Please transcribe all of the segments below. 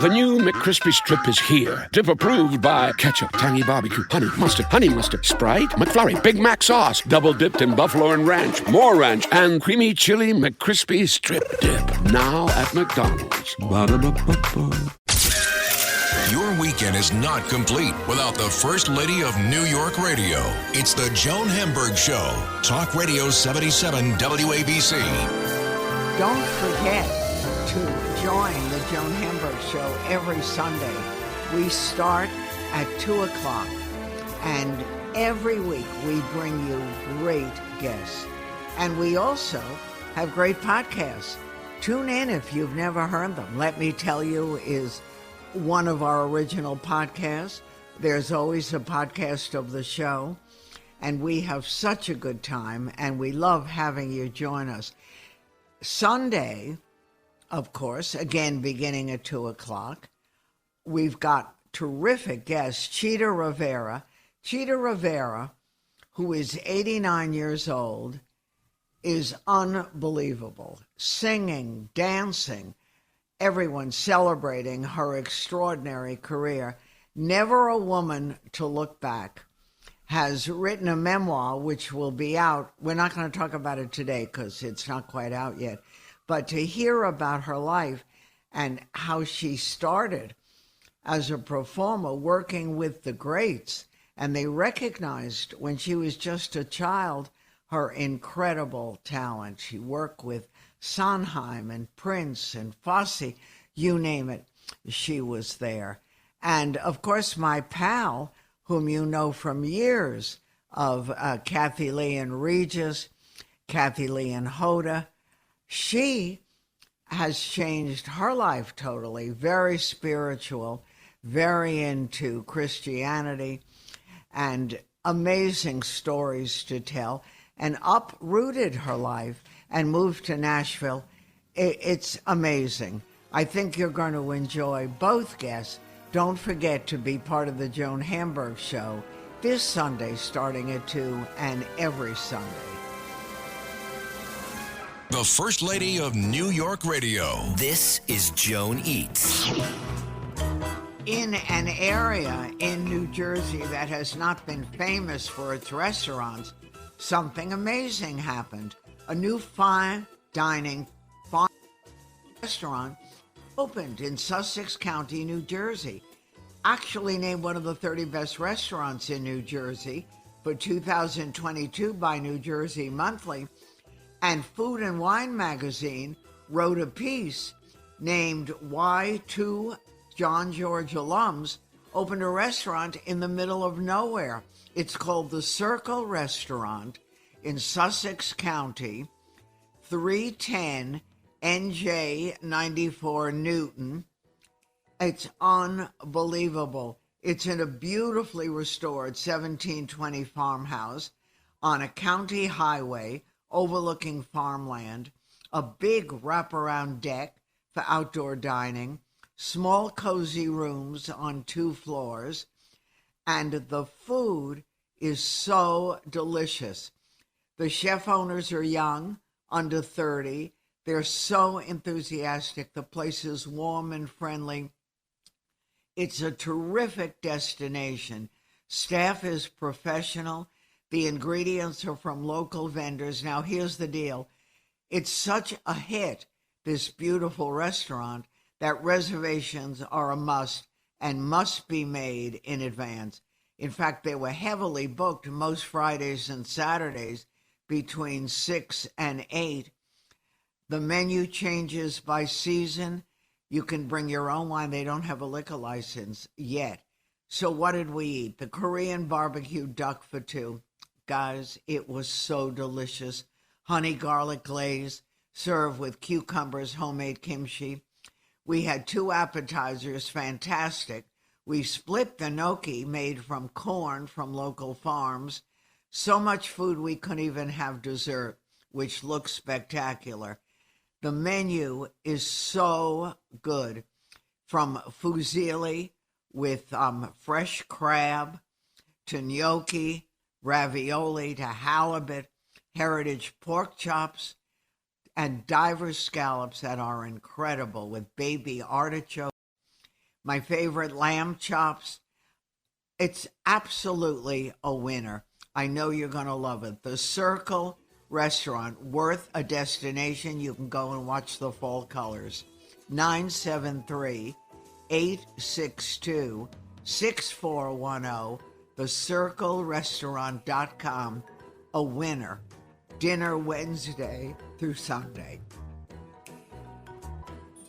The new McCrispy Strip is here. Dip approved by ketchup, tangy barbecue, honey mustard, Sprite, McFlurry, Big Mac sauce, double dipped in buffalo and ranch, more ranch, and creamy chili McCrispy Strip Dip. Now at McDonald's. Ba-da-ba-ba-ba. Your weekend is not complete without the First Lady of New York Radio. It's the Joan Hamburg Show. Talk Radio 77 WABC. Don't forget to join the Joan Hamburg Show every Sunday. We start at 2 o'clock, and every week we bring you great guests. And we also have great podcasts. Tune in if you've never heard them. Let Me Tell You is one of our original podcasts. There's always a podcast of the show, and we have such a good time, and we love having you join us. Sunday, of course, again, beginning at 2 o'clock, we've got terrific guests, Chita Rivera. Chita Rivera, who is 89 years old, is unbelievable. Singing, dancing, everyone celebrating her extraordinary career. Never a Woman to Look Back has written a memoir which will be out. We're not going to talk about it today because it's not quite out yet. But to hear about her life and how she started as a performer working with the greats, and they recognized when she was just a child her incredible talent. She worked with Sondheim and Prince and Fosse, you name it, she was there. And of course, my pal, whom you know from years of Kathie Lee and Regis, Kathie Lee and Hoda, she has changed her life totally, very spiritual, very into Christianity, and amazing stories to tell, and uprooted her life and moved to Nashville. It's amazing. I think you're going to enjoy both guests. Don't forget to be part of the Joan Hamburg Show this Sunday starting at 2 and every Sunday. The First Lady of New York Radio. This is Joan Eats. In an area in New Jersey that has not been famous for its restaurants, something amazing happened. A new fine dining restaurant opened in Sussex County, New Jersey. Actually named one of the 30 best restaurants in New Jersey for 2022 by New Jersey Monthly. And Food and Wine magazine wrote a piece named Why Two John George Alums Opened a Restaurant in the Middle of Nowhere. It's called the Circle Restaurant in Sussex County, 310 NJ 94 Newton. It's unbelievable. It's in a beautifully restored 1720 farmhouse on a county highway overlooking farmland, a big wraparound deck for outdoor dining, small cozy rooms on 2 floors, and the food is so delicious. The chef owners are young, under 30. They're so enthusiastic. The place is warm and friendly. It's a terrific destination. Staff is professional. The ingredients are from local vendors. Now, here's the deal. It's such a hit, this beautiful restaurant, that reservations are a must and must be made in advance. In fact, they were heavily booked most Fridays and Saturdays between 6 and 8. The menu changes by season. You can bring your own wine. They don't have a liquor license yet. So what did we eat? The Korean barbecue duck for 2. Guys, it was so delicious. Honey garlic glaze, served with cucumbers, homemade kimchi. We had 2 appetizers, fantastic. We split the gnocchi made from corn from local farms. So much food we couldn't even have dessert, which looks spectacular. The menu is so good, from fusilli with fresh crab to gnocchi, ravioli to halibut, heritage pork chops, and diverse scallops that are incredible with baby artichoke. my favorite lamb chops. It's absolutely a winner. I know you're going to love it. The Circle Restaurant, worth a destination. You can go and watch the fall colors. 973-862-6410. thecirclerestaurant.com. A winner. Dinner Wednesday through Sunday.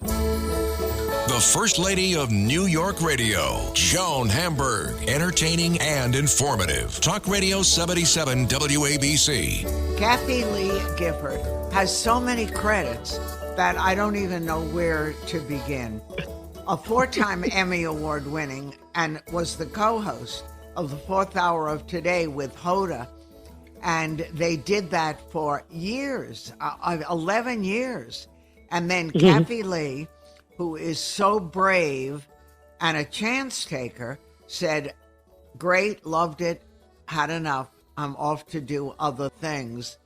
The First Lady of New York Radio, Joan Hamburg. Entertaining and informative. Talk Radio 77 WABC. Kathie Lee Gifford has so many credits that I don't even know where to begin. A 4-time Emmy Award winning and was the co-host of the Fourth Hour of Today with Hoda. And they did that for years, 11 years. And then Kathie Lee, who is so brave and a chance taker, said, great, loved it, had enough. I'm off to do other things.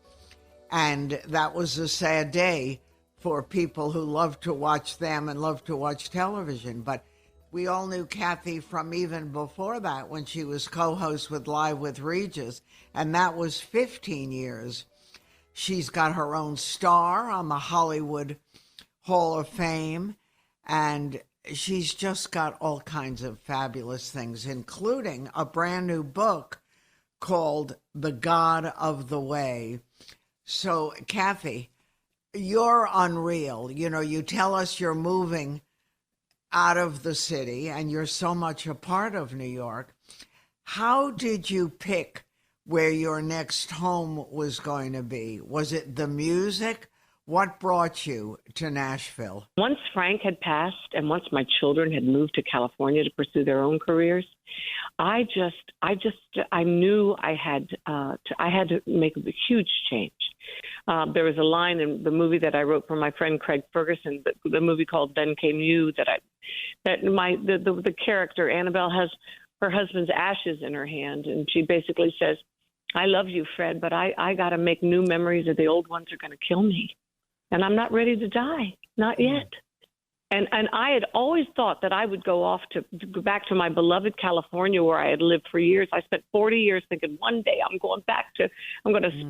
And that was a sad day for people who love to watch them and love to watch television. But we all knew Kathie from even before that, when she was co-host with Live with Regis, and that was 15 years. She's got her own star on the Hollywood Hall of Fame, and she's just got all kinds of fabulous things, including a brand new book called The God of the Way. So, Kathie, you're unreal. You know, you tell us you're moving out of the city and you're so much a part of New York. How did you pick where your next home was going to be? Was it the music? What brought you to Nashville? Once Frank had passed and once my children had moved to California to pursue their own careers, I knew I had to make a huge change. There was a line in the movie that I wrote for my friend Craig Ferguson, the movie called Then Came You, the character Annabelle has her husband's ashes in her hand, and she basically says, I love you, Fred, but I got to make new memories, or the old ones are going to kill me. And I'm not ready to die, not yet. And I had always thought that I would go back to my beloved California, where I had lived for years. I spent 40 years thinking one day I'm going to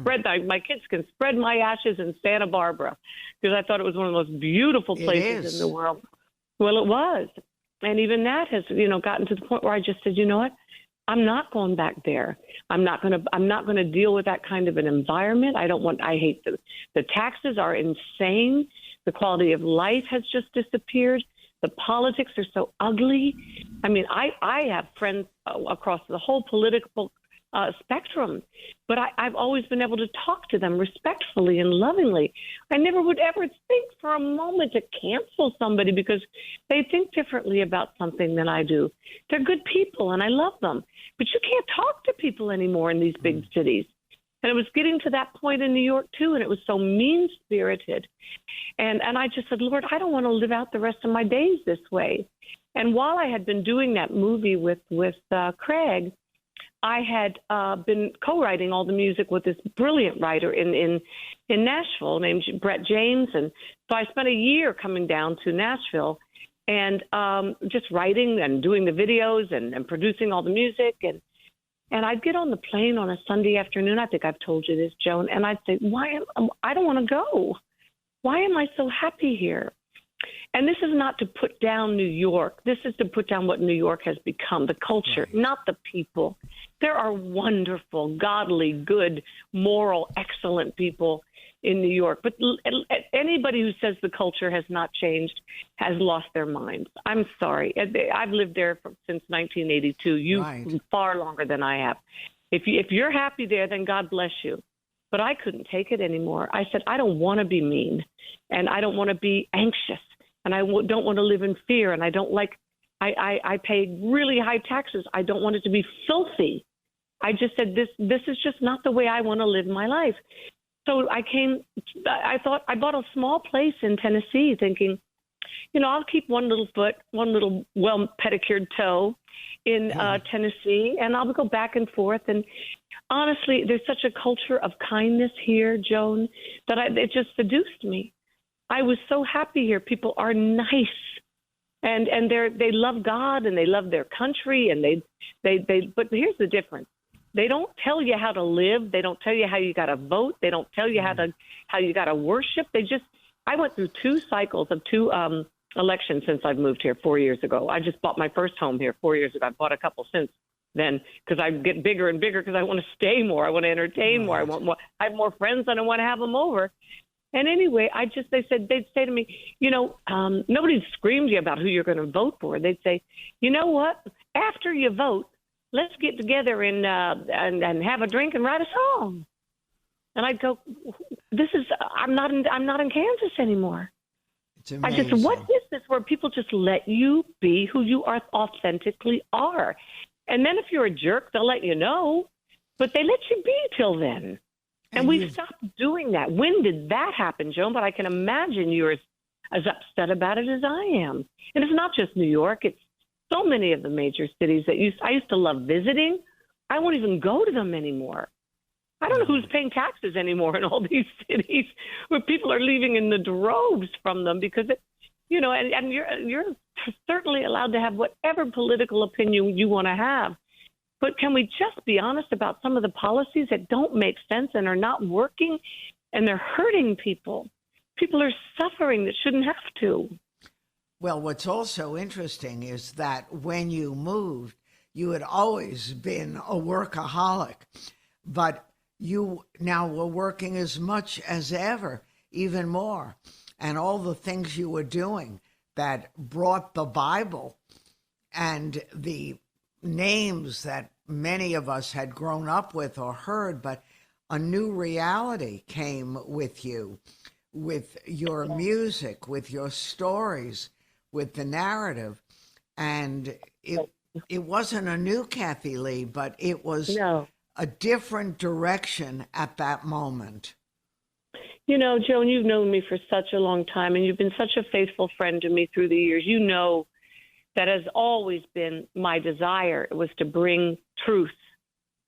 spread my kids can spread my ashes in Santa Barbara, because I thought it was one of the most beautiful places in the world. Well, it was. And even that has, gotten to the point where I just said, you know what? I'm not going back there. I'm not going to deal with that kind of an environment. I hate the taxes are insane. The quality of life has just disappeared. The politics are so ugly. I mean, I have friends across the whole political spectrum, but I've always been able to talk to them respectfully and lovingly. I never would ever think for a moment to cancel somebody because they think differently about something than I do. They're good people and I love them, but you can't talk to people anymore in these big cities. And it was getting to that point in New York too, and it was so mean-spirited. And I just said, Lord, I don't want to live out the rest of my days this way. And while I had been doing that movie with Craig, I had been co-writing all the music with this brilliant writer in Nashville named Brett James. And so I spent a year coming down to Nashville and just writing and doing the videos and producing all the music. And I'd get on the plane on a Sunday afternoon. I think I've told you this, Joan. And I'd say, I don't want to go. Why am I so happy here? And this is not to put down New York. This is to put down what New York has become, the culture, not the people. There are wonderful, godly, good, moral, excellent people in New York. But anybody who says the culture has not changed has lost their minds. I'm sorry. I've lived there since 1982. You far longer than I have. If you're happy there, then God bless you. But I couldn't take it anymore. I said, I don't want to be mean, and I don't want to be anxious, and I don't want to live in fear, and I don't like I pay really high taxes. I don't want it to be filthy. I just said, this is just not the way I want to live my life. So I bought a small place in Tennessee thinking, I'll keep one little foot, one little well-pedicured toe in Tennessee, and I'll go back and forth. And honestly, there's such a culture of kindness here, Joan, that it just seduced me. I was so happy here. People are nice. and they love God and they love their country, and they. But here's the difference: they don't tell you how to live. They don't tell you how you got to vote. They don't tell you how you got to worship. I went through 2 cycles of 2 elections since I've moved here 4 years ago. I just bought my first home here 4 years ago. I bought a couple since then because I get bigger and bigger because I want to stay more. I want to entertain more. I want more. I have more friends and I want to have them over. And anyway, they'd say to me, nobody screamed you about who you're going to vote for. They'd say, you know what? After you vote, let's get together and have a drink and write a song. And I'd go, I'm not in Kansas anymore. It's amazing. What is this where people just let you be who you authentically are? And then if you're a jerk, they'll let you know, but they let you be till then. And we've stopped doing that. When did that happen, Joan? But I can imagine you're as upset about it as I am. And it's not just New York. It's so many of the major cities that I used to love visiting. I won't even go to them anymore. I don't know who's paying taxes anymore in all these cities where people are leaving in the droves from them because, and you're certainly allowed to have whatever political opinion you want to have. But can we just be honest about some of the policies that don't make sense and are not working, and they're hurting people? People are suffering that shouldn't have to. Well, what's also interesting is that when you moved, you had always been a workaholic, but you now were working as much as ever, even more. And all the things you were doing that brought the Bible and the names that many of us had grown up with or heard, but a new reality came with you, with your music, with your stories, with the narrative. And it wasn't a new Kathie Lee, but it was a different direction at that moment. Joan, you've known me for such a long time, and you've been such a faithful friend to me through the years. You know that has always been my desire, was to bring truth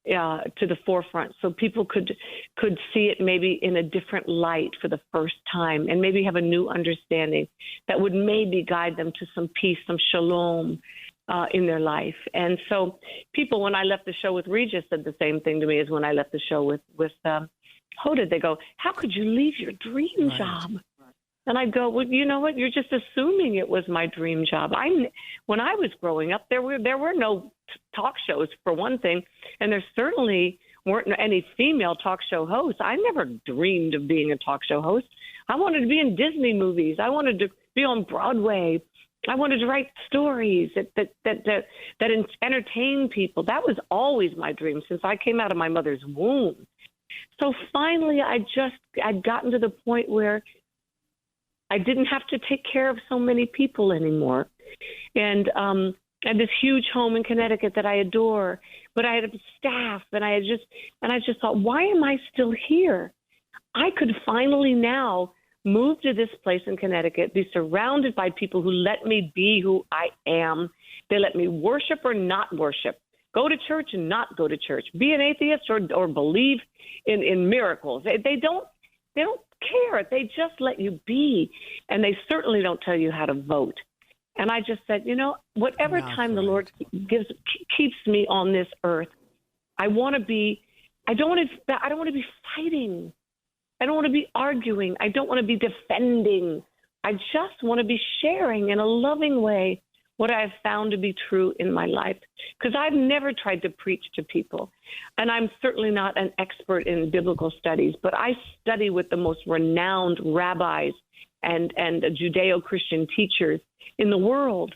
to the forefront so people could see it maybe in a different light for the first time and maybe have a new understanding that would maybe guide them to some peace, some shalom in their life. And so people, when I left the show with Regis, said the same thing to me as when I left the show with Hoda. They go, how could you leave your dream job? And I'd go, well, you know what? You're just assuming it was my dream job. When I was growing up, there were no talk shows, for one thing, and there certainly weren't any female talk show hosts. I never dreamed of being a talk show host. I wanted to be in Disney movies. I wanted to be on Broadway. I wanted to write stories that entertain people. That was always my dream since I came out of my mother's womb. So finally, I'd gotten to the point where I didn't have to take care of so many people anymore. And I had this huge home in Connecticut that I adore, but I had a staff, and I just thought, why am I still here? I could finally now move to this place in Connecticut, be surrounded by people who let me be who I am. They let me worship or not worship, go to church and not go to church, be an atheist or believe in miracles. They don't care. They just let you be, and they certainly don't tell you how to vote. And I just said, whatever time the Lord keeps me on this earth, I don't want to be fighting. I don't want to be arguing. I don't want to be defending. I just want to be sharing in a loving way what I've found to be true in my life. Because I've never tried to preach to people. And I'm certainly not an expert in biblical studies, but I study with the most renowned rabbis and Judeo-Christian teachers in the world.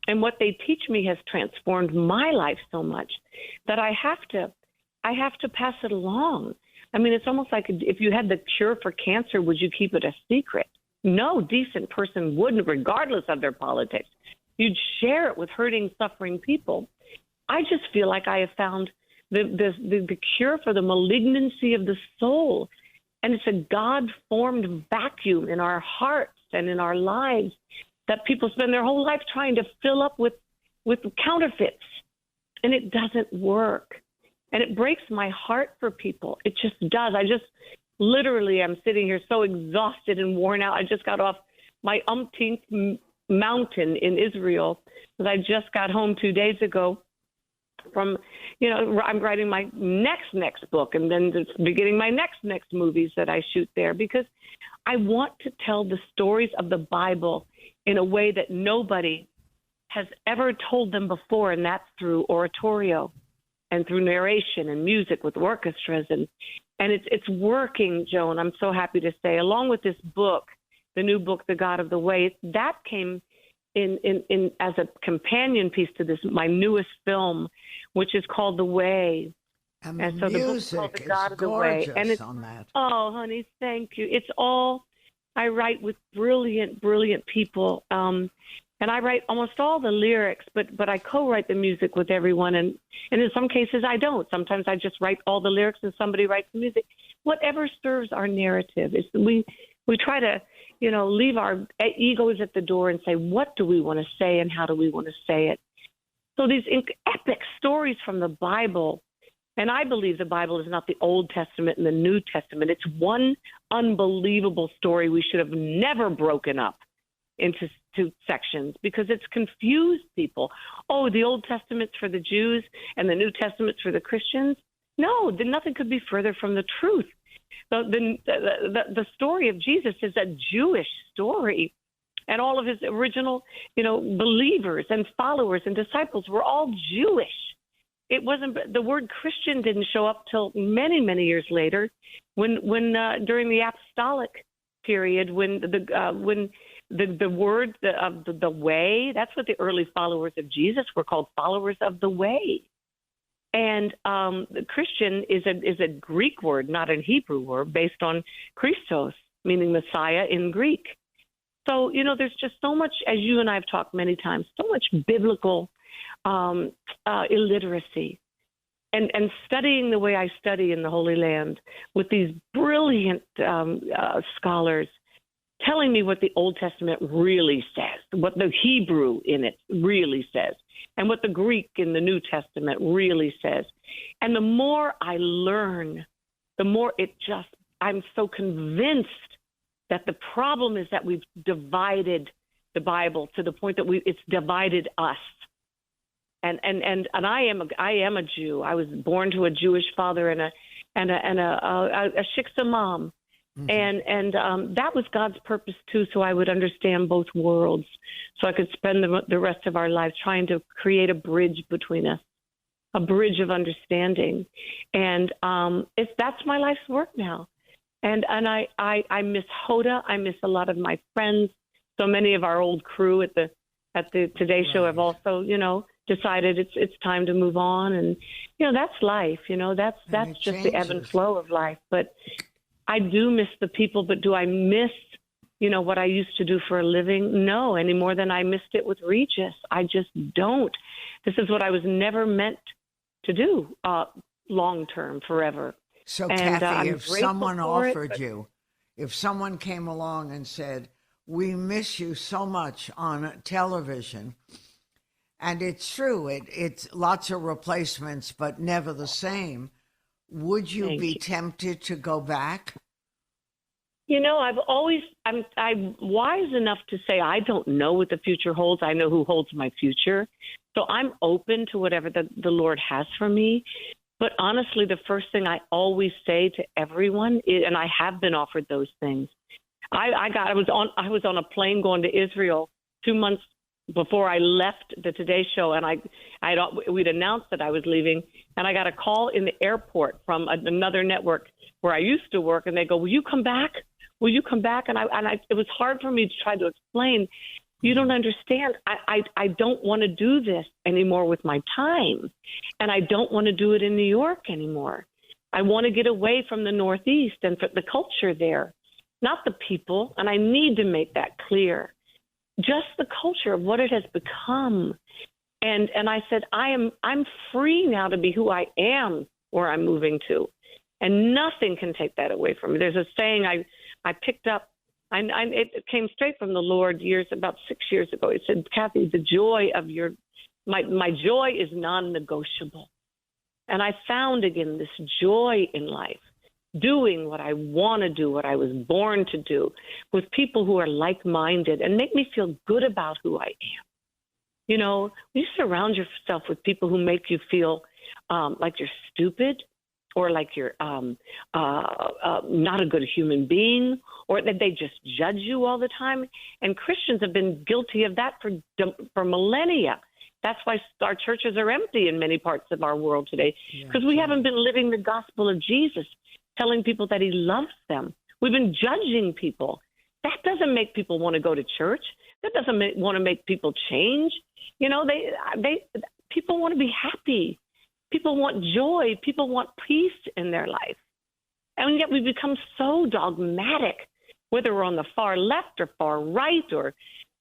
And what they teach me has transformed my life so much that I have to pass it along. I mean, it's almost like if you had the cure for cancer, would you keep it a secret? No decent person wouldn't, regardless of their politics. You'd share it with hurting, suffering people. I just feel like I have found the cure for the malignancy of the soul. And it's a God-formed vacuum in our hearts and in our lives that people spend their whole life trying to fill up with counterfeits. And it doesn't work. And it breaks my heart for people. It just does. I'm sitting here so exhausted and worn out. I just got off my umpteenth mountain in Israel. Because I just got home 2 days ago from, I'm writing my next book, and then beginning my next movies that I shoot there, because I want to tell the stories of the Bible in a way that nobody has ever told them before, and that's through oratorio and through narration and music with orchestras, and it's working, Joan. I'm so happy to say, along with this book, the new book, The God of the Way, that came in as a companion piece to this, my newest film, which is called The Way. And so the book's called The God of the Way. And it's on that. Oh, honey, thank you. It's all, I write with brilliant people. And I write almost all the lyrics, but I co-write the music with everyone. And in some cases, I don't. Sometimes I just write all the lyrics and somebody writes the music. Whatever serves our narrative. We try to, leave our egos at the door and say, what do we want to say and how do we want to say it? So these epic stories from the Bible, and I believe the Bible is not the Old Testament and the New Testament. It's one unbelievable story we should have never broken up into two sections, because it's confused people. Oh, the Old Testament's for the Jews and the New Testament's for the Christians. No, then nothing could be further from the truth. The story of Jesus is a Jewish story, and all of his original, believers and followers and disciples were all Jewish. It wasn't, the word Christian didn't show up till many, many years later, when during the apostolic period, when the word of the way, that's what the early followers of Jesus were called, followers of the way. And the Christian is a Greek word, not a Hebrew word, based on Christos, meaning Messiah in Greek. So, there's just so much, as you and I have talked many times, so much biblical illiteracy. And studying the way I study in the Holy Land with these brilliant scholars, telling me what the Old Testament really says, what the Hebrew in it really says, and what the Greek in the New Testament really says. And the more I learn, the more I'm so convinced that the problem is that we've divided the Bible to the point that it's divided us. And I am a Jew. I was born to a Jewish father and a shiksa mom. Mm-hmm. And that was God's purpose too, so I would understand both worlds, so I could spend the rest of our lives trying to create a bridge between us, a bridge of understanding. And that's my life's work now. And I miss Hoda. I miss a lot of my friends. So many of our old crew at the Today Show have also, decided it's time to move on. And that's life. That's just the ebb and flow of life. But I do miss the people, but do I miss, what I used to do for a living? No, any more than I missed it with Regis. I just don't. This is what I was never meant to do long-term, forever. So, Kathie, if someone offered you, if someone came along and said, we miss you so much on television, and it's true, it's lots of replacements, but never the same, would you be tempted to go back? I'm wise enough to say I don't know what the future holds. I know who holds my future. So I'm open to whatever the Lord has for me. But honestly, the first thing I always say to everyone is, and I have been offered those things. I was on a plane going to Israel 2 months before I left the Today Show, and we'd announced that I was leaving, and I got a call in the airport from another network where I used to work, and they go, "Will you come back? Will you come back?" And it was hard for me to try to explain. You don't understand. I don't want to do this anymore with my time, and I don't want to do it in New York anymore. I want to get away from the Northeast and the culture there, not the people, and I need to make that clear. Just the culture of what it has become. And I said, I'm free now to be who I am where I'm moving to. And nothing can take that away from me. There's a saying I picked up, it came straight from the Lord about 6 years ago. He said, Kathie, the joy of my joy is non-negotiable. And I found again this joy in life. doing what I want to do, what I was born to do, with people who are like-minded and make me feel good about who I am. You know, you surround yourself with people who make you feel like you're stupid, or like you're not a good human being, or that they just judge you all the time. And Christians have been guilty of that for millennia. That's why our churches are empty in many parts of our world today, because we haven't been living the gospel of Jesus, telling people that he loves them. We've been judging people. That doesn't make people want to go to church. That doesn't want to make people change. You know, people want to be happy. People want joy. People want peace in their life. And yet we become so dogmatic, whether we're on the far left or far right or,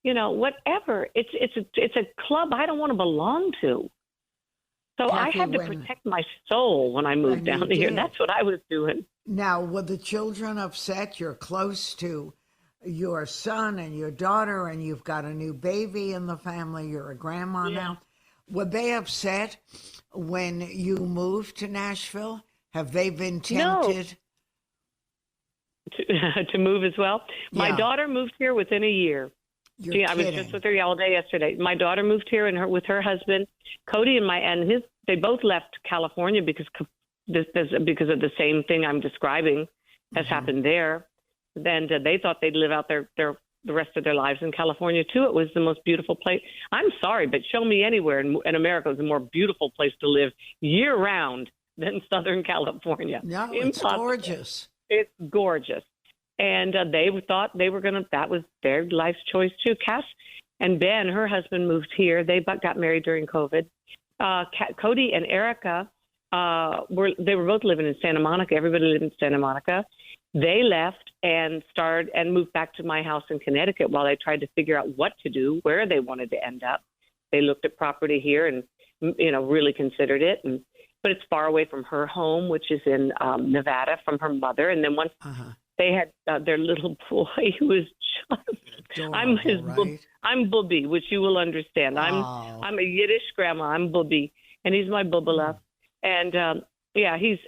you know, whatever. It's a club I don't want to belong to. So Kathie, I had to protect my soul when I moved down here. That's what I was doing. Now, were the children upset? You're close to your son and your daughter, and you've got a new baby in the family. You're a grandma now. Were they upset when you moved to Nashville? Have they been tempted? No. To move as well? My daughter moved here within a year. I was just with her all day yesterday. My daughter moved here with her husband, Cody, they both left California because of the same thing I'm describing has happened there. Then they thought they'd live out the rest of their lives in California too. It was the most beautiful place. I'm sorry, but show me anywhere in America is a more beautiful place to live year round than Southern California. No, it's gorgeous. It's gorgeous. And they thought they were that was their life's choice too. Cass and Ben, her husband, moved here. They got married during COVID. Cody and Erica, they were both living in Santa Monica. Everybody lived in Santa Monica. They left and moved back to my house in Connecticut while they tried to figure out what to do, where they wanted to end up. They looked at property here and, you know, really considered it. But it's far away from her home, which is in Nevada, from her mother. And then once they had their little boy, who is just, I'm Booby, which you will understand. I'm a Yiddish grandma. I'm Booby, and he's my Bubala. And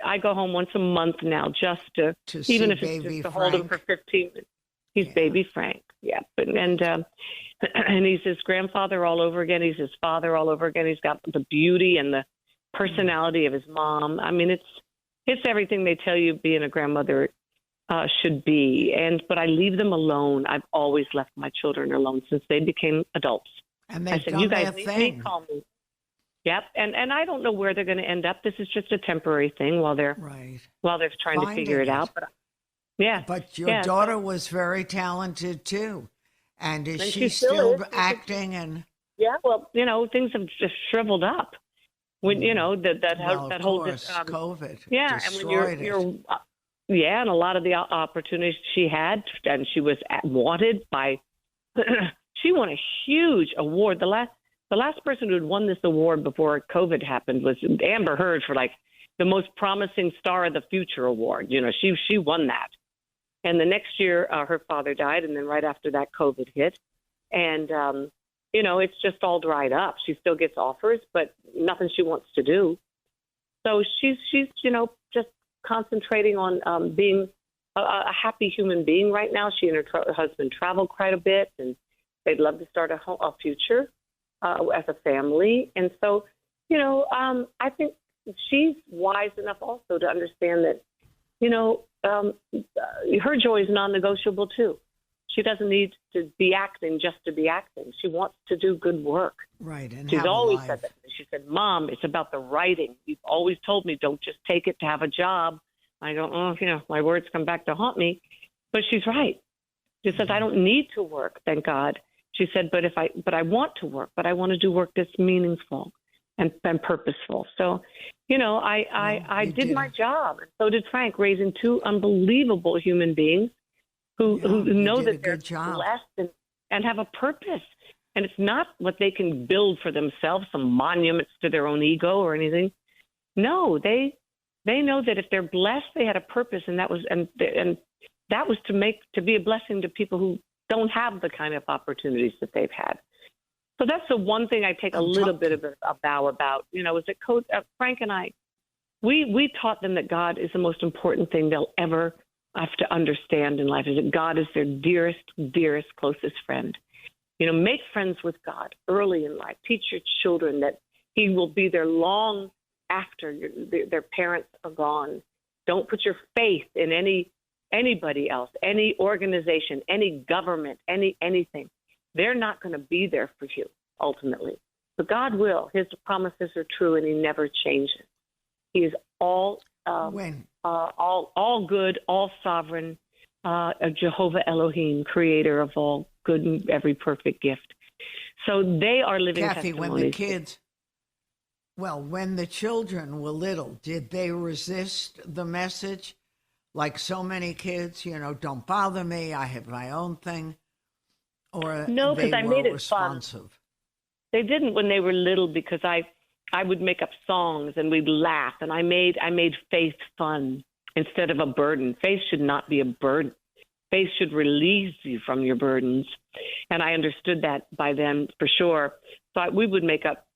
I go home once a month now, just to even if it's just to hold him for 15 minutes. He's baby Frank, and he's his grandfather all over again. He's his father all over again. He's got the beauty and the personality of his mom. I mean, it's everything they tell you being a grandmother should be. But I leave them alone. I've always left my children alone since they became adults. And I said, you guys need me, call me. Yep, and I don't know where they're going to end up. This is just a temporary thing while they're trying to figure it out. But your daughter was very talented too, and is she still acting? And well, you know, things have just shriveled up when you know that whole COVID. Yeah, and when you're and a lot of the opportunities she had, and she was wanted by. She won a huge award. The last person who had won this award before COVID happened was Amber Heard for like the most promising star of the future award. You know, she won that. And the next year, her father died, and then right after that, COVID hit. And, you know, it's just all dried up. She still gets offers, but nothing she wants to do. So she's you know, just concentrating on being a happy human being right now. She and her husband travel quite a bit, and they'd love to start a future. As a family. And so, you know, I think she's wise enough also to understand that, you know, her joy is non-negotiable too. She doesn't need to be acting just to be acting. She wants to do good work. Right. And she's always said that. She said, Mom, it's about the writing. You've always told me, don't just take it to have a job. I go, you know, my words come back to haunt me. But she's right. She says, I don't need to work, thank God. She said, but I want to work, but I want to do work that's meaningful and purposeful. So, you know, I did my job, and so did Frank, raising two unbelievable human beings who know that they're blessed and have a purpose. And it's not what they can build for themselves, some monuments to their own ego or anything. No, they know that if they're blessed, they had a purpose, and that was to be a blessing to people who don't have the kind of opportunities that they've had. So that's the one thing I take a little bit of a bow about. You know, is that Frank and I, we taught them that God is the most important thing they'll ever have to understand in life, is that God is their dearest, dearest, closest friend. Make friends with God early in life. Teach your children that he will be there long after their parents are gone. Don't put your faith in anybody else, any organization, any government, anything. They're not going to be there for you ultimately. But God will. His promises are true, and he never changes. He is all good, all sovereign, a Jehovah Elohim, creator of all good and every perfect gift. So they are living Kathie, testimonies. when the children were little, did they resist the message? Like so many kids, don't bother me, I have my own thing. Or no, because I made it responsive? fun. They didn't when they were little, because I would make up songs and we'd laugh, and I made faith fun instead of a burden. Faith should not be a burden. Faith should release you from your burdens. And I understood that by then for sure. So we would make up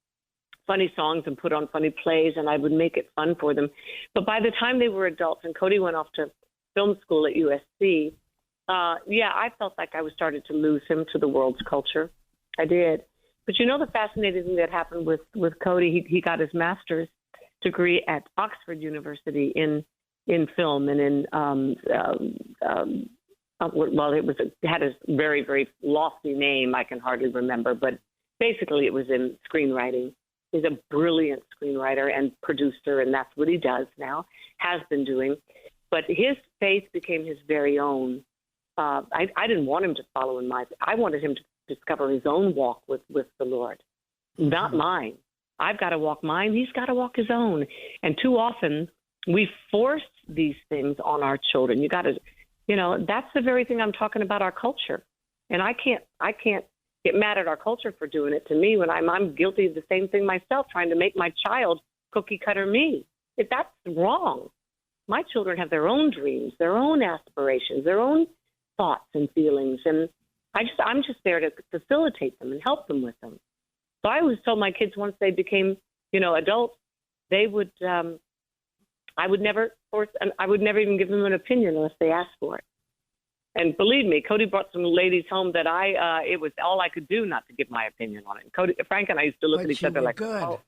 funny songs and put on funny plays, and I would make it fun for them. But by the time they were adults and Cody went off to film school at USC, I felt like I was starting to lose him to the world's culture. I did. But the fascinating thing that happened with Cody, he got his master's degree at Oxford University in film and in it had a very, very lofty name I can hardly remember, but basically it was in screenwriting. He's a brilliant screenwriter and producer, and that's what he does now, has been doing. But his faith became his very own. I didn't want him to follow in my. I wanted him to discover his own walk with the Lord, not mine. I've got to walk mine. He's got to walk his own. And too often we force these things on our children. You got to, that's the very thing I'm talking about, our culture. And I can't get mad at our culture for doing it to me when I'm guilty of the same thing myself, trying to make my child cookie cutter me. If that's wrong. My children have their own dreams, their own aspirations, their own thoughts and feelings, and I'm just there to facilitate them and help them with them. So I always told my kids once they became, adults, they would, I would never force, and I would never even give them an opinion unless they asked for it. And believe me, Cody brought some ladies home that it was all I could do not to give my opinion on it. Frank and I used to look at each other like, oh,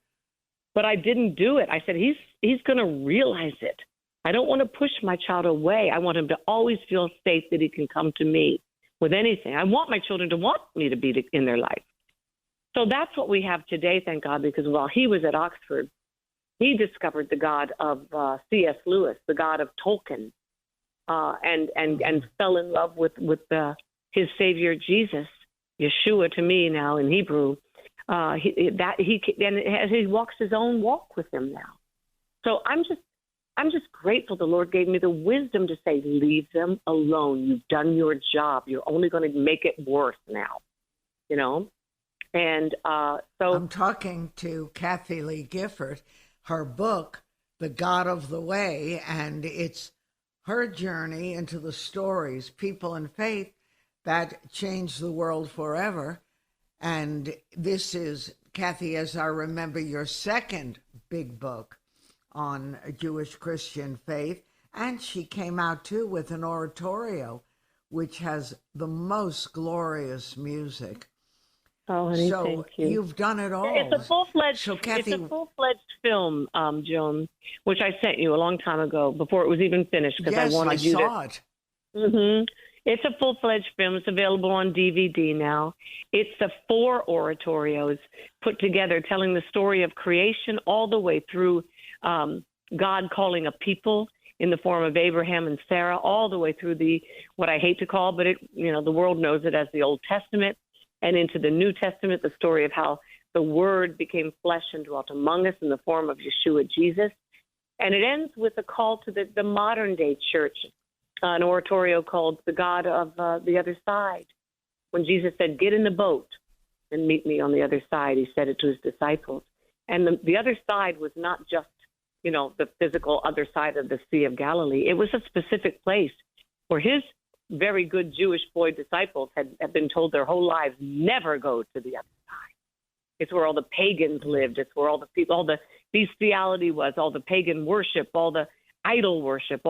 but I didn't do it. I said, he's going to realize it. I don't want to push my child away. I want him to always feel safe that he can come to me with anything. I want my children to want me to be in their life. So that's what we have today, thank God, because while he was at Oxford, he discovered the God of C.S. Lewis, the God of Tolkien, and fell in love with his Savior Jesus, Yeshua to me now in Hebrew. He walks his own walk with him now. So I'm just grateful the Lord gave me the wisdom to say, leave them alone. You've done your job. You're only going to make it worse now, And so I'm talking to Kathie Lee Gifford, her book, The God of the Way, and it's her journey into the stories, people and faith that changed the world forever. And this is, Kathie, as I remember, your second big book on Jewish Christian faith. And she came out, too, with an oratorio, which has the most glorious music. Oh, honey, so thank you. You've done it all. It's a full-fledged, so, Kathie, it's a full-fledged film, Joan, which I sent you a long time ago before it was even finished because I wanted you to. Yes, I saw it. Mm-hmm. It's a full-fledged film. It's available on DVD now. It's the 4 oratorios put together telling the story of creation all the way through God calling a people in the form of Abraham and Sarah, all the way through what I hate to call, but the world knows it as the Old Testament, and into the New Testament, the story of how the Word became flesh and dwelt among us in the form of Yeshua, Jesus. And it ends with a call to the modern-day church, an oratorio called The God of the Other Side. When Jesus said, get in the boat and meet me on the other side, he said it to his disciples. And the other side was not just, the physical other side of the Sea of Galilee. It was a specific place where his very good Jewish boy disciples had been told their whole lives, never go to the other side. It's where all the pagans lived. It's where all the people, all the bestiality was, all the pagan worship, all the idol worship,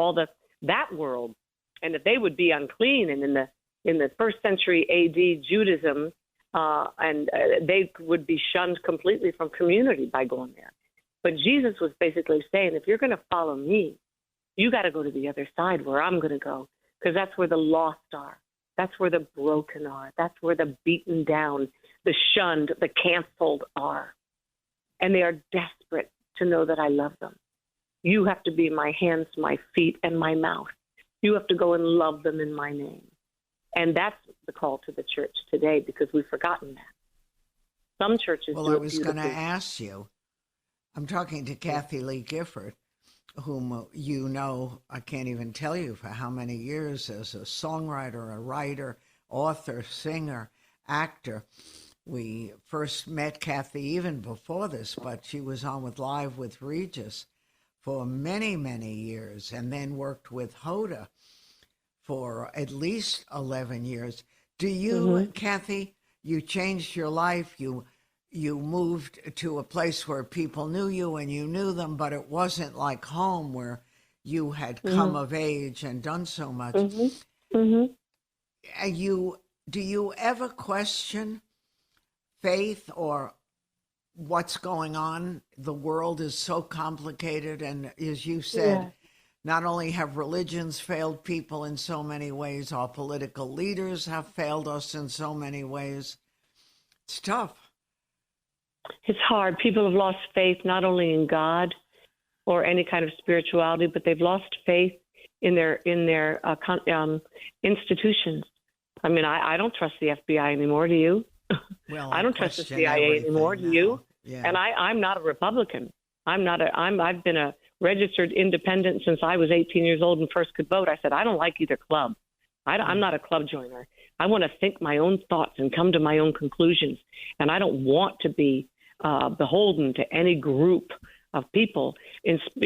that world. And if they would be unclean, and in the first century AD Judaism, they would be shunned completely from community by going there. But Jesus was basically saying, if you're going to follow me, you got to go to the other side where I'm going to go, because that's where the lost are. That's where the broken are. That's where the beaten down, the shunned, the canceled are. And they are desperate to know that I love them. You have to be my hands, my feet, and my mouth. You have to go and love them in my name. And that's the call to the church today, because we've forgotten that. Some churches Well, do I it was going to beautifully. ask you. I'm talking to Kathie Lee Gifford, whom you know, I can't even tell you for how many years, as a songwriter, a writer, author, singer, actor. We first met Kathie even before this, but she was on with Live with Regis for many, many years, and then worked with Hoda for at least 11 years. Do you, Kathie, you changed your life, you moved to a place where people knew you and you knew them, but it wasn't like home where you had come of age and done so much. Do you ever question faith or what's going on? The world is so complicated, and as you said, not only have religions failed people in so many ways, our political leaders have failed us in so many ways. It's tough. It's hard. People have lost faith not only in God or any kind of spirituality, but they've lost faith in their institutions. I mean, I don't trust the FBI anymore. Do you? Well, I don't trust the CIA anymore. Do you? Yeah. And I'm not a Republican. I've been a registered independent since I was 18 years old and first could vote. I said, I don't like either club. I'm not a club joiner. I want to think my own thoughts and come to my own conclusions. And I don't want to be beholden to any group of people.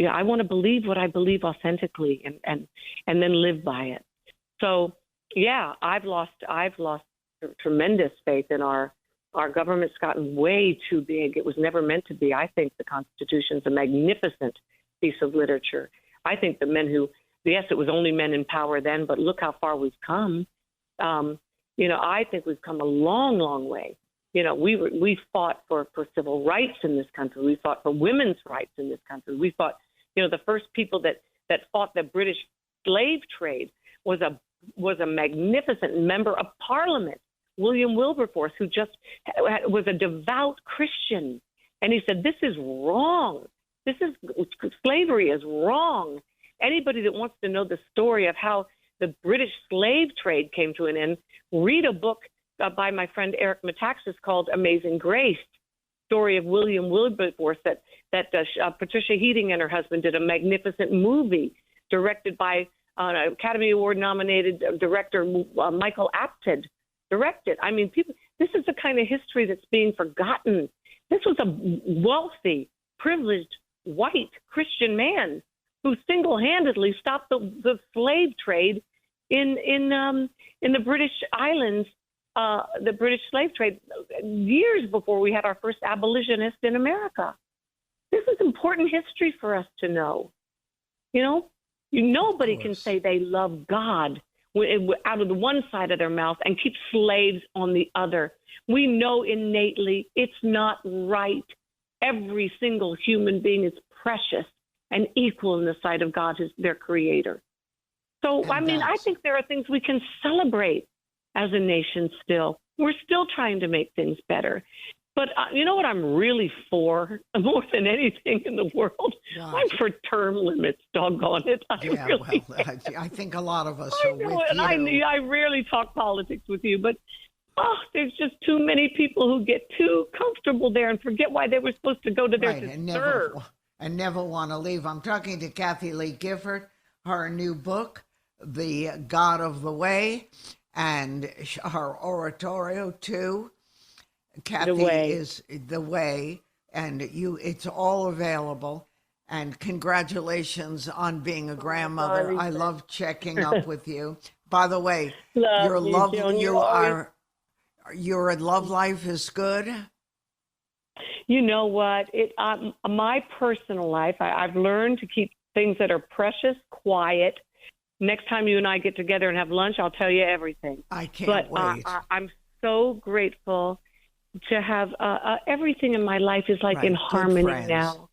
I want to believe what I believe authentically and then live by it. So, yeah, I've lost tremendous faith in our government's gotten way too big. It was never meant to be. I think the Constitution's a magnificent piece of literature. I think yes, it was only men in power then, but look how far we've come. I think we've come a long, long way. We fought for civil rights in this country. We fought for women's rights in this country. We fought, the first people that fought the British slave trade was a magnificent member of Parliament, William Wilberforce, who just was a devout Christian. And he said, this is wrong. Slavery is wrong. Anybody that wants to know the story of how the British slave trade came to an end, read a book by my friend Eric Metaxas called Amazing Grace, story of William Wilberforce that Patricia Heating and her husband did a magnificent movie directed by Academy Award nominated director Michael Apted directed. I mean, this is the kind of history that's being forgotten. This was a wealthy, privileged, white Christian man who single-handedly stopped the slave trade in the British islands, the British slave trade, years before we had our first abolitionist in America. This is important history for us to know. Nobody can say they love God out of the one side of their mouth and keep slaves on the other. We know innately it's not right. Every single human being is precious and equal in the sight of God, their creator. So, I think there are things we can celebrate as a nation still. We're still trying to make things better. But you know what I'm really for, more than anything in the world? God. I'm for term limits, doggone it. I think a lot of us are with you. I rarely talk politics with you, but there's just too many people who get too comfortable there and forget why they were supposed to go to there to serve. And never want to leave. I'm talking to Kathie Lee Gifford, her new book, The God of the Way, and her oratorio too. Kathie is The Way, and it's all available. And congratulations on being a grandmother. I love checking up with you. By the way, your love life is good. You know what? My personal life, I've learned to keep things that are precious, quiet. Next time you and I get together and have lunch, I'll tell you everything. I can't wait. I'm so grateful to have everything in my life is like in harmony friends. now.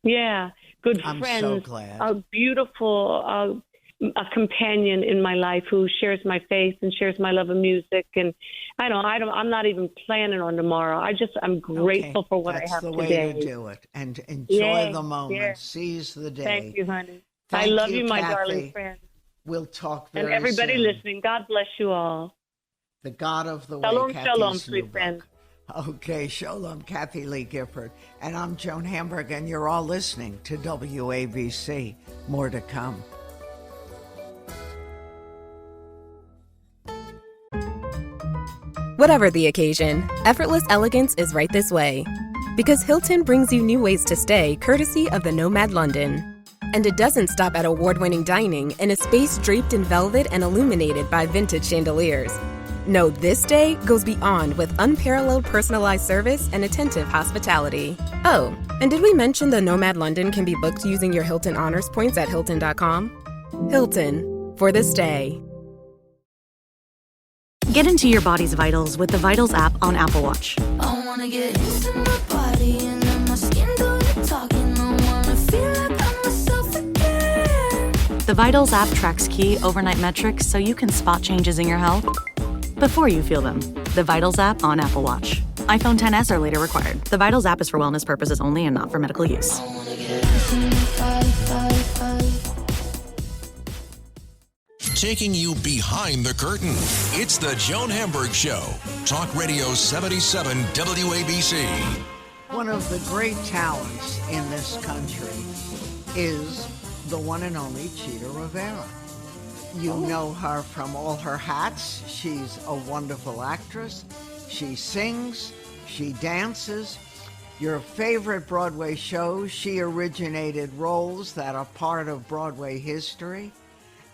Yeah, good I'm friends. so glad. A beautiful a companion in my life who shares my faith and shares my love of music. And I'm not even planning on tomorrow. I'm grateful for what I have today. That's the way to do it. And enjoy the moment. Yeah. Seize the day. Thank you, honey. I love you, my Kathie. darling friend. We'll talk very soon. And everybody listening, God bless you all. The God of the Way. Shalom, Kathie's shalom, sweet friend. Okay, shalom, Kathie Lee Gifford. And I'm Joan Hamburg, and you're all listening to WABC. More to come. Whatever the occasion, effortless elegance is right this way. Because Hilton brings you new ways to stay courtesy of the Nomad London. And it doesn't stop at award-winning dining in a space draped in velvet and illuminated by vintage chandeliers. No, this day goes beyond with unparalleled personalized service and attentive hospitality. Oh, and did we mention the Nomad London can be booked using your Hilton Honors points at Hilton.com? Hilton, for this day. Get into your body's vitals with the Vitals app on Apple Watch. I wanna get into my body and let my skin do the talking. I wanna feel like I'm myself again. The Vitals app tracks key overnight metrics so you can spot changes in your health before you feel them. The Vitals app on Apple Watch. iPhone XS or later required. The Vitals app is for wellness purposes only and not for medical use. I wanna get into my body. Taking you behind the curtain. It's the Joan Hamburg Show. Talk Radio 77 WABC. One of the great talents in this country is the one and only Chita Rivera. You know her from all her hats. She's a wonderful actress. She sings. She dances. Your favorite Broadway shows, she originated roles that are part of Broadway history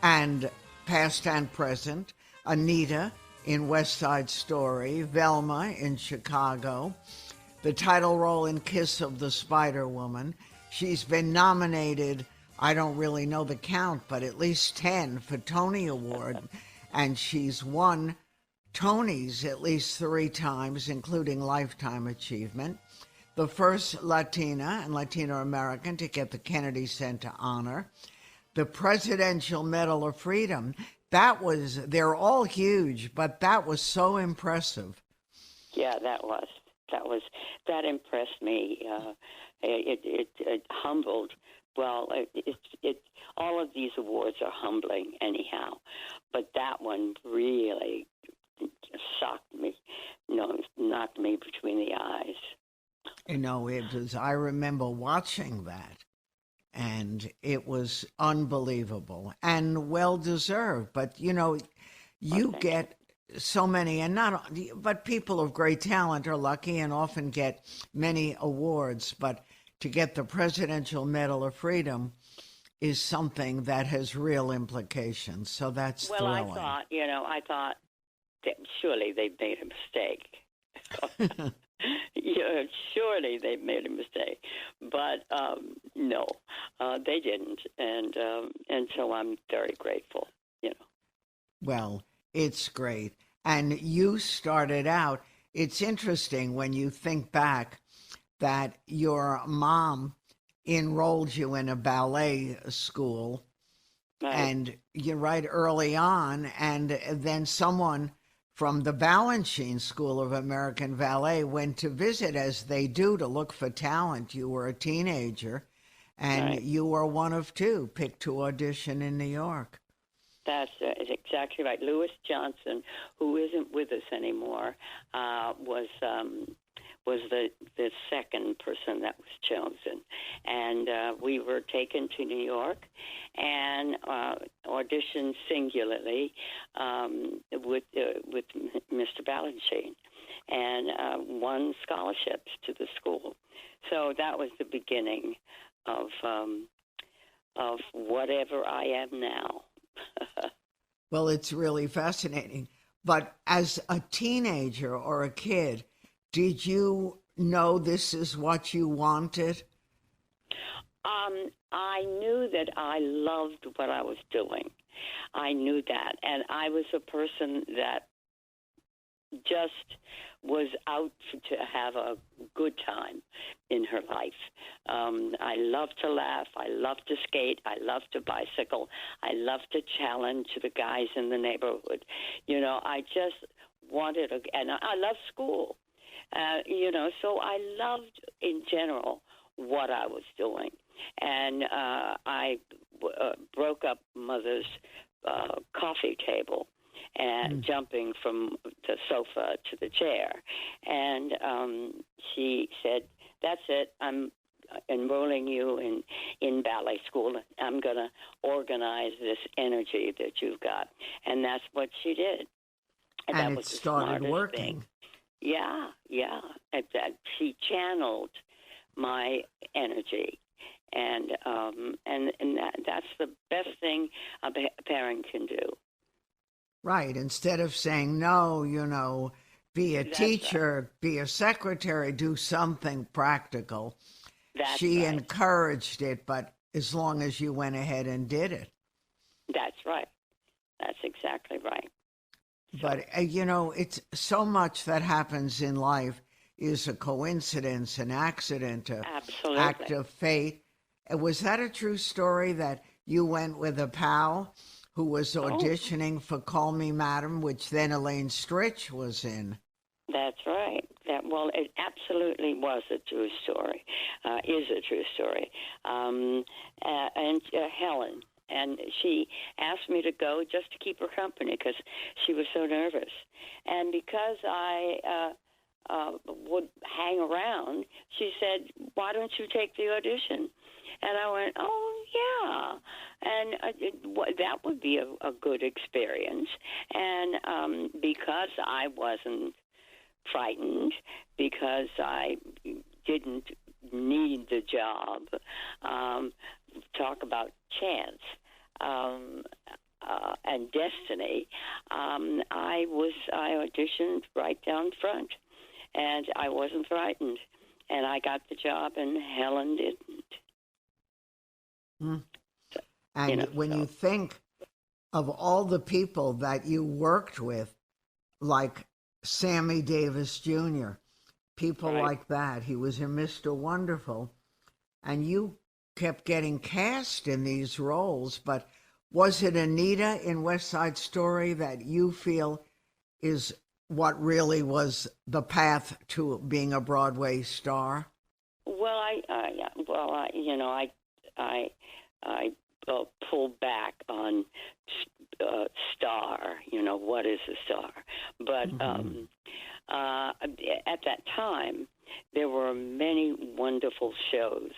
and past and present. Anita in West Side Story, Velma in Chicago, the title role in Kiss of the Spider Woman. She's been nominated, I don't really know the count, but at least 10 for Tony Award, and she's won Tonys at least 3 times, including Lifetime Achievement. The first Latina and Latino American to get the Kennedy Center honor. The Presidential Medal of Freedom, they're all huge, but that was so impressive. Yeah, that impressed me. It humbled. Well, all of these awards are humbling anyhow, but that one really shocked me, knocked me between the eyes. I remember watching that. And it was unbelievable and well-deserved. But, you get so many, but people of great talent are lucky and often get many awards. But to get the Presidential Medal of Freedom is something that has real implications. So that's thrilling. I thought that surely they made a mistake. Surely they made a mistake, but no, they didn't, and so I'm very grateful. Well, it's great, and you started out. It's interesting when you think back that your mom enrolled you in a ballet school, right. And you're right early on, and then someone from the Balanchine School of American Ballet went to visit, as they do, to look for talent. You were a teenager, and right. You were one of 2 picked to audition in New York. That's exactly right. Louis Johnson, who isn't with us anymore, was the second person that was chosen. And we were taken to New York and auditioned singularly with Mr. Balanchine and won scholarships to the school. So that was the beginning of whatever I am now. Well, it's really fascinating. But as a teenager or a kid, did you know this is what you wanted? I knew that I loved what I was doing. I knew that. And I was a person that just was out to have a good time in her life. I love to laugh. I love to skate. I love to bicycle. I love to challenge the guys in the neighborhood. You know, I just wanted, and I love school. You know, so I loved in general what I was doing. And I broke up Mother's coffee table and jumping from the sofa to the chair. And she said, that's it. I'm enrolling you in ballet school. I'm going to organize this energy that you've got. And that's what she did. And that it was the started smartest working. thing. Yeah. That she channeled my energy. And that's the best thing a parent can do. Right. Instead of saying, no, you know, be a teacher, be a secretary, do something practical. She encouraged it, but as long as you went ahead and did it. That's right. That's exactly right. But, you know, it's so much that happens in life is a coincidence, an accident, an act of fate. Was that a true story that you went with a pal who was auditioning for Call Me Madam, which then Elaine Stritch was in? That's right. Well, it absolutely was a true story, is a true story. And Helen, and she asked me to go just to keep her company because she was so nervous. And because I would hang around, she said, why don't you take the audition? And I went, oh, yeah. And that would be a good experience. And because I wasn't frightened, because I didn't need the job, talk about chance and destiny, I auditioned right down front. And I wasn't frightened. And I got the job, and Helen didn't. And you think of all the people that you worked with, like Sammy Davis Jr., people like that, he was in Mr. Wonderful, and you kept getting cast in these roles, but was it Anita in West Side Story that you feel is what really was the path to being a Broadway star? Well, I pulled back on star. You know, what is a star? But at that time, there were many wonderful shows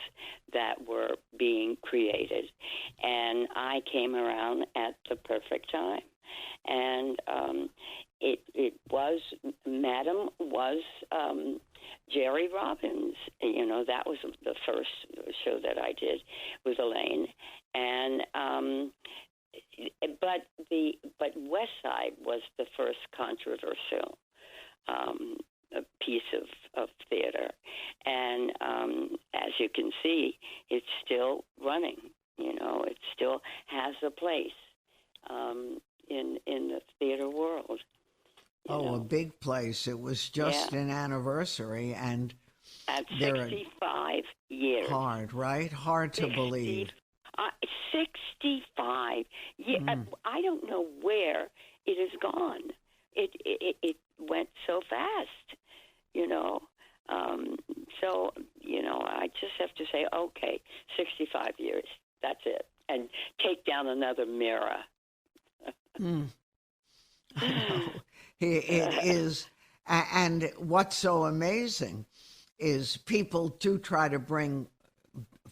that were being created, and I came around at the perfect time. And it was, Madam was Jerry Robbins. You know, that was the first show that I did with Elaine. And but West Side was the first controversial piece of theater. And as you can see, it's still running. You know, it still has a place in the theater world. A big place. It was just an anniversary, and at 65 years. Hard, right? Hard to believe. 65. Yeah, I don't know where it has gone. It went so fast, you know. So, you know, I just have to say, okay, 65 years. That's it. And take down another mirror. I know. It is. And what's so amazing is people do try to bring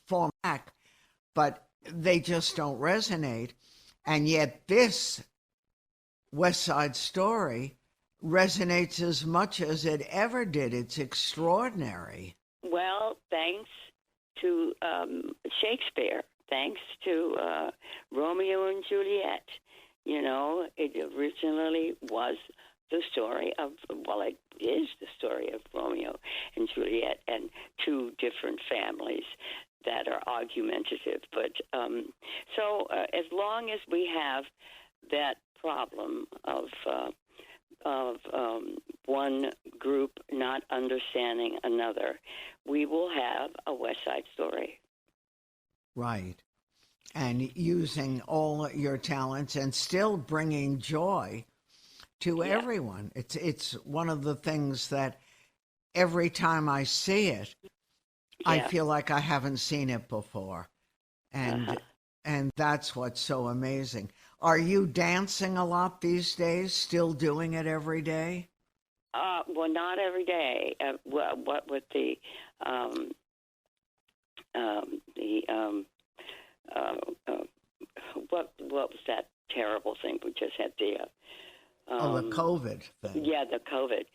form back, but they just don't resonate. And yet this West Side Story resonates as much as it ever did. It's extraordinary. Well, thanks to Shakespeare, thanks to Romeo and Juliet. You know, it originally was the story of, well, it is the story of Romeo and Juliet and two different families that are argumentative. But as long as we have that problem of one group not understanding another, we will have a West Side Story. Right. And using all your talents and still bringing joy to everyone. It's one of the things that every time I see it, I feel like I haven't seen it before. And that's what's so amazing. Are you dancing a lot these days? Still doing it every day? Well, not every day. What with what was that terrible thing we just had? The COVID thing. Yeah, the COVID.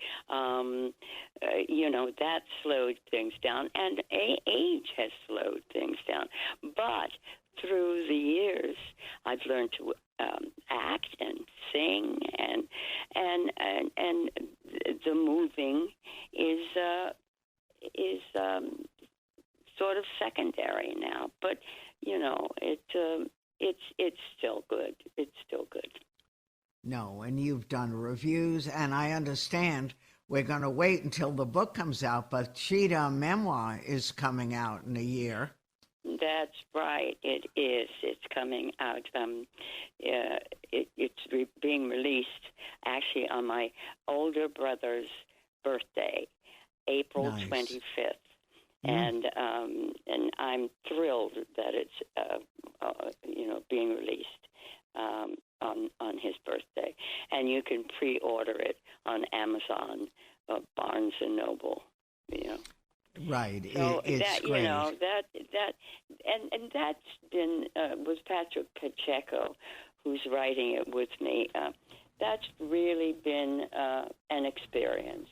That slowed things down, and age has slowed things down. But through the years, I've learned to act and sing, and the moving is sort of secondary now. But it's still good. It's still good. No, and you've done reviews, and I understand we're going to wait until the book comes out, but Chita memoir is coming out in a year. That's right. It is. It's coming out. It's being released actually on my older brother's birthday, April 25th. And I'm thrilled that it's being released on his birthday, and you can pre-order it on Amazon, Barnes and Noble. Right. So it's great. And that's been was Patrick Pacheco, who's writing it with me. That's really been an experience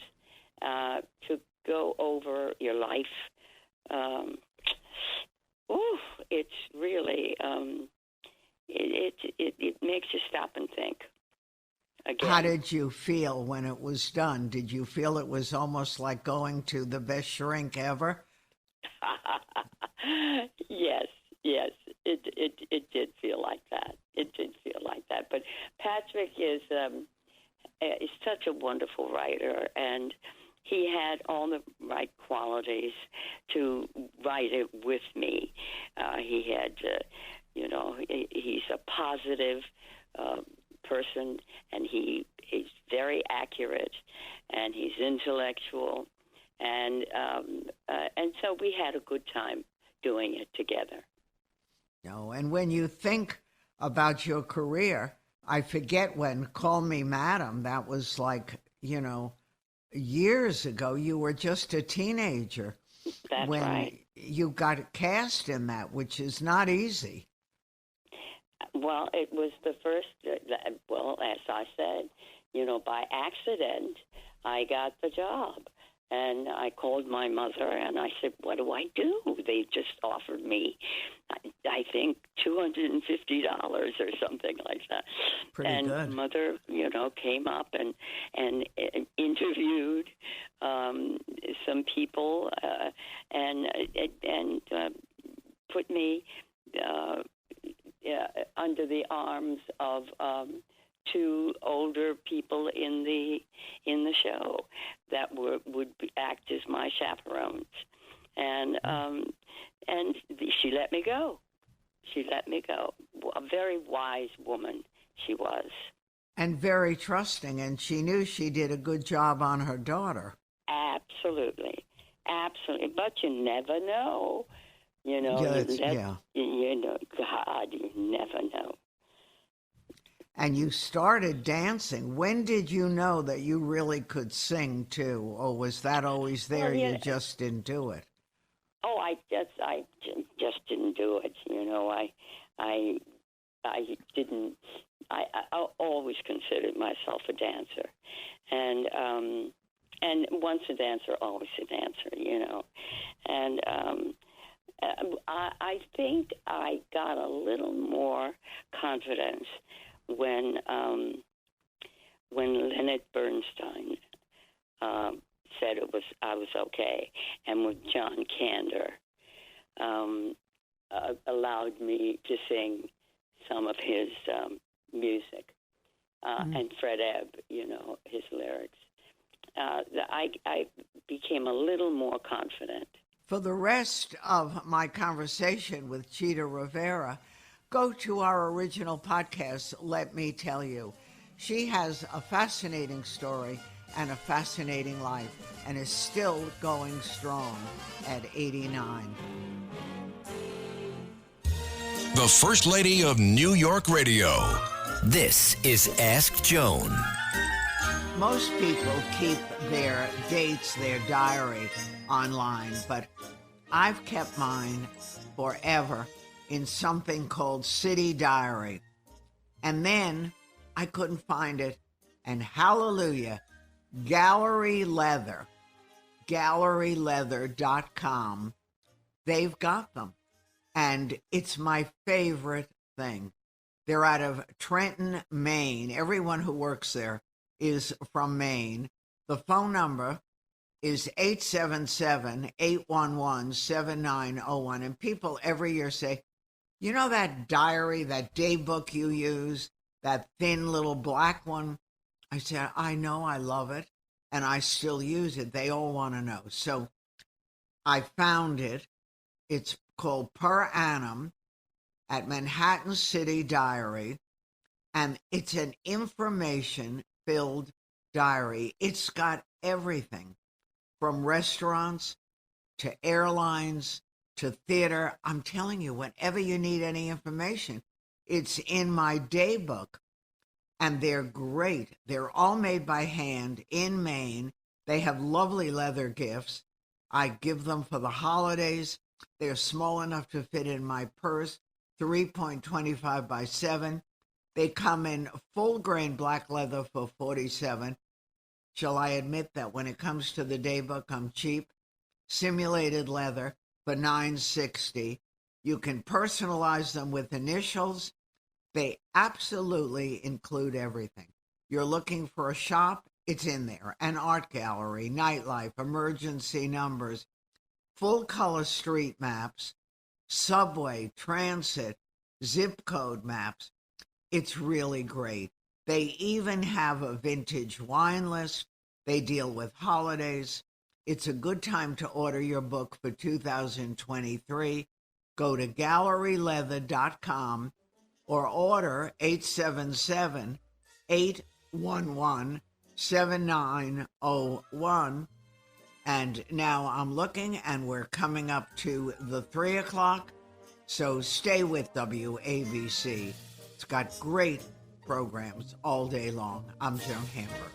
to go over your life. It's really it makes you stop and think. Again. How did you feel when it was done? Did you feel it was almost like going to the best shrink ever? Yes, it did feel like that. It did feel like that. But Patrick is such a wonderful writer, and he had all the right qualities to write it with me. He had, he's a positive person, and he's very accurate, and he's intellectual, and so we had a good time doing it together. No, and when you think about your career, I forget when Call Me Madam, that was like, years ago. You were just a teenager. That's when right. You got cast in that, which is not easy. Well, it was the first, as I said, by accident, I got the job. And I called my mother, and I said, what do I do? They just offered me, I think, $250 or something like that. Pretty good. And Mother, came up and interviewed some people and put me under the arms of two older people in the show that would act as my chaperones, and she let me go. She let me go. A very wise woman she was, and very trusting. And she knew she did a good job on her daughter. Absolutely. But you never know. God, you never know. And you started dancing. When did you know that you really could sing too, or was that always there? Well, You just didn't do it. Oh, I just didn't do it. I didn't. I always considered myself a dancer, and once a dancer, always a dancer. And I think I got a little more confidence when when Leonard Bernstein said I was okay, and with John Kander allowed me to sing some of his music, and Fred Ebb, his lyrics. I became a little more confident. For the rest of my conversation with Chita Rivera, go to our original podcast, Let Me Tell You. She has a fascinating story and a fascinating life and is still going strong at 89. The First Lady of New York Radio. This is Ask Joan. Most people keep their dates, their diary online, but I've kept mine forever in something called City Diary. And then I couldn't find it, and hallelujah, Gallery Leather, galleryleather.com, they've got them. And it's my favorite thing. They're out of Trenton, Maine. Everyone who works there is from Maine. The phone number is 877-811-7901. And people every year say, you know that diary, that day book you use, that thin little black one? I said, I know, I love it, and I still use it. They all want to know. So I found it. It's called Per Annum at Manhattan City Diary, and it's an information-filled diary. It's got everything from restaurants to airlines to theater. I'm telling you, whenever you need any information, it's in my day book, and they're great. They're all made by hand in Maine. They have lovely leather gifts. I give them for the holidays. They're small enough to fit in my purse, 3.25 by 7. They come in full grain black leather for $47. Shall I admit that when it comes to the day book, I'm cheap? Simulated leather for $9.60. You can personalize them with initials. They absolutely include everything. You're looking for a shop? It's in there. An art gallery, nightlife, emergency numbers, full-color street maps, subway, transit, zip code maps. It's really great. They even have a vintage wine list. They deal with holidays. It's a good time to order your book for 2023. Go to galleryleather.com or order 877-811-7901. And now I'm looking, and we're coming up to the 3 o'clock. So stay with WABC. It's got great programs all day long. I'm Joan Hamburg.